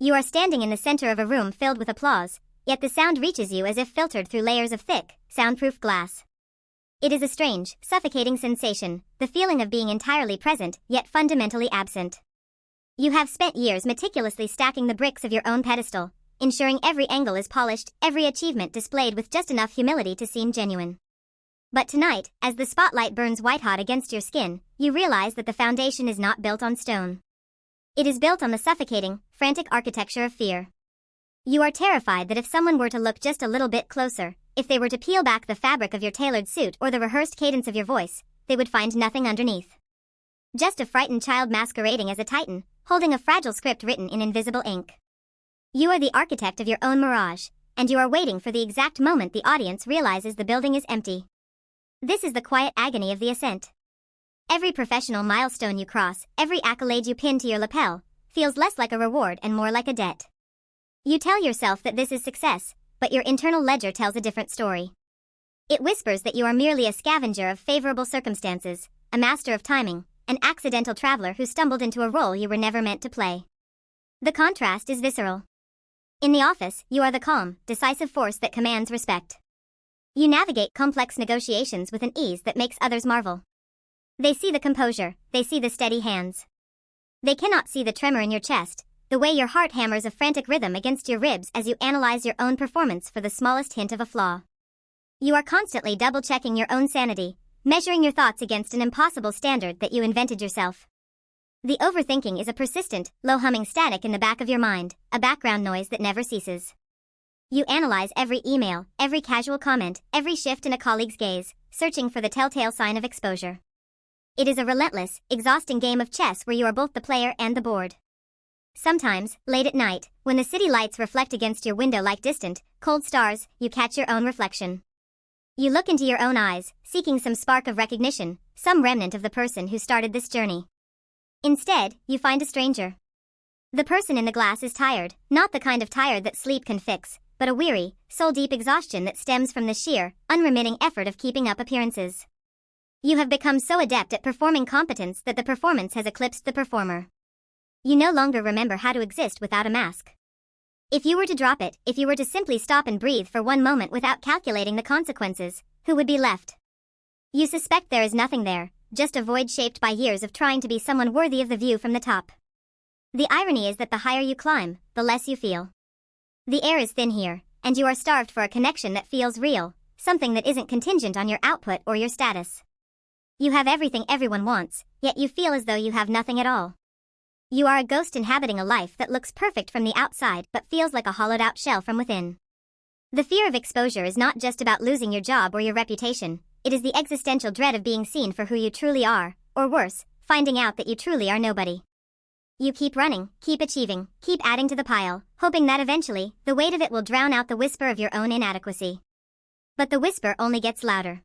You are standing in the center of a room filled with applause, yet the sound reaches you as if filtered through layers of thick, soundproof glass. It is a strange, suffocating sensation, the feeling of being entirely present, yet fundamentally absent. You have spent years meticulously stacking the bricks of your own pedestal, ensuring every angle is polished, every achievement displayed with just enough humility to seem genuine. But tonight, as the spotlight burns white-hot against your skin, you realize that the foundation is not built on stone. It is built on the suffocating, frantic architecture of fear. You are terrified that if someone were to look just a little bit closer, if they were to peel back the fabric of your tailored suit or the rehearsed cadence of your voice, they would find nothing underneath. Just a frightened child masquerading as a titan, holding a fragile script written in invisible ink. You are the architect of your own mirage, and you are waiting for the exact moment the audience realizes the building is empty. This is the quiet agony of the ascent. Every professional milestone you cross, every accolade you pin to your lapel, feels less like a reward and more like a debt. You tell yourself that this is success, but your internal ledger tells a different story. It whispers that you are merely a scavenger of favorable circumstances, a master of timing, an accidental traveler who stumbled into a role you were never meant to play. The contrast is visceral. In the office, you are the calm, decisive force that commands respect. You navigate complex negotiations with an ease that makes others marvel. They see the composure, they see the steady hands. They cannot see the tremor in your chest, the way your heart hammers a frantic rhythm against your ribs as you analyze your own performance for the smallest hint of a flaw. You are constantly double-checking your own sanity, measuring your thoughts against an impossible standard that you invented yourself. The overthinking is a persistent, low-humming static in the back of your mind, a background noise that never ceases. You analyze every email, every casual comment, every shift in a colleague's gaze, searching for the telltale sign of exposure. It is a relentless, exhausting game of chess where you are both the player and the board. Sometimes, late at night, when the city lights reflect against your window like distant, cold stars, you catch your own reflection. You look into your own eyes, seeking some spark of recognition, some remnant of the person who started this journey. Instead, you find a stranger. The person in the glass is tired, not the kind of tired that sleep can fix, but a weary, soul-deep exhaustion that stems from the sheer, unremitting effort of keeping up appearances. You have become so adept at performing competence that the performance has eclipsed the performer. You no longer remember how to exist without a mask. If you were to drop it, if you were to simply stop and breathe for one moment without calculating the consequences, who would be left? You suspect there is nothing there, just a void shaped by years of trying to be someone worthy of the view from the top. The irony is that the higher you climb, the less you feel. The air is thin here, and you are starved for a connection that feels real, something that isn't contingent on your output or your status. You have everything everyone wants, yet you feel as though you have nothing at all. You are a ghost inhabiting a life that looks perfect from the outside but feels like a hollowed-out shell from within. The fear of exposure is not just about losing your job or your reputation, it is the existential dread of being seen for who you truly are, or worse, finding out that you truly are nobody. You keep running, keep achieving, keep adding to the pile, hoping that eventually, the weight of it will drown out the whisper of your own inadequacy. But the whisper only gets louder.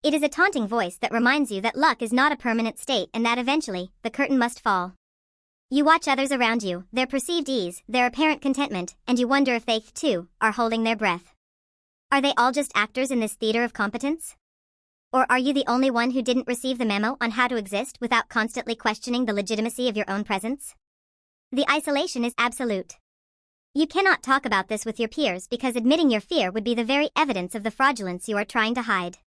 It is a taunting voice that reminds you that luck is not a permanent state and that eventually, the curtain must fall. You watch others around you, their perceived ease, their apparent contentment, and you wonder if they, too, are holding their breath. Are they all just actors in this theater of competence? Or are you the only one who didn't receive the memo on how to exist without constantly questioning the legitimacy of your own presence? The isolation is absolute. You cannot talk about this with your peers because admitting your fear would be the very evidence of the fraudulence you are trying to hide.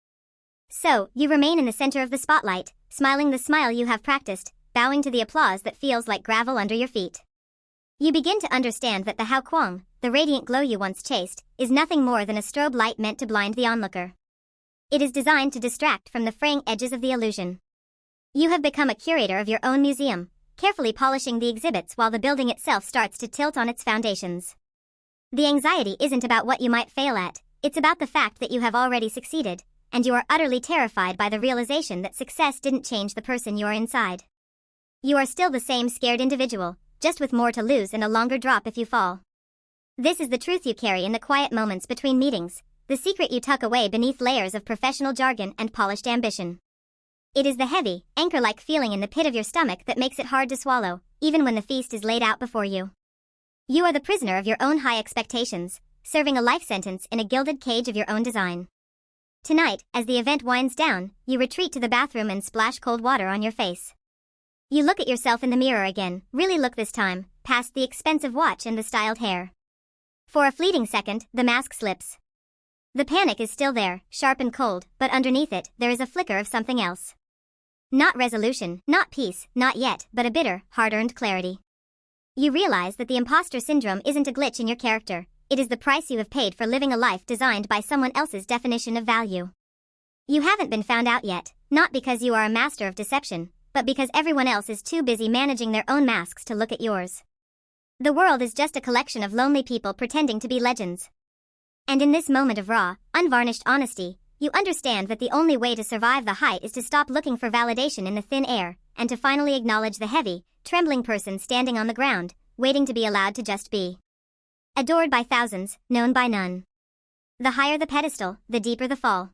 So, you remain in the center of the spotlight, smiling the smile you have practiced, bowing to the applause that feels like gravel under your feet. You begin to understand that the Hao Kuang, the radiant glow you once chased, is nothing more than a strobe light meant to blind the onlooker. It is designed to distract from the fraying edges of the illusion. You have become a curator of your own museum, carefully polishing the exhibits while the building itself starts to tilt on its foundations. The anxiety isn't about what you might fail at, it's about the fact that you have already succeeded, and you are utterly terrified by the realization that success didn't change the person you are inside. You are still the same scared individual, just with more to lose and a longer drop if you fall. This is the truth you carry in the quiet moments between meetings, the secret you tuck away beneath layers of professional jargon and polished ambition. It is the heavy, anchor-like feeling in the pit of your stomach that makes it hard to swallow, even when the feast is laid out before you. You are the prisoner of your own high expectations, serving a life sentence in a gilded cage of your own design. Tonight, as the event winds down, you retreat to the bathroom and splash cold water on your face. You look at yourself in the mirror again, really look this time, past the expensive watch and the styled hair. For a fleeting second, the mask slips. The panic is still there, sharp and cold, but underneath it, there is a flicker of something else. Not resolution, not peace, not yet, but a bitter, hard-earned clarity. You realize that the imposter syndrome isn't a glitch in your character, it is the price you have paid for living a life designed by someone else's definition of value. You haven't been found out yet, not because you are a master of deception, but because everyone else is too busy managing their own masks to look at yours. The world is just a collection of lonely people pretending to be legends. And in this moment of raw, unvarnished honesty, you understand that the only way to survive the height is to stop looking for validation in the thin air, and to finally acknowledge the heavy, trembling person standing on the ground, waiting to be allowed to just be. Adored by thousands, known by none. The higher the pedestal, the deeper the fall.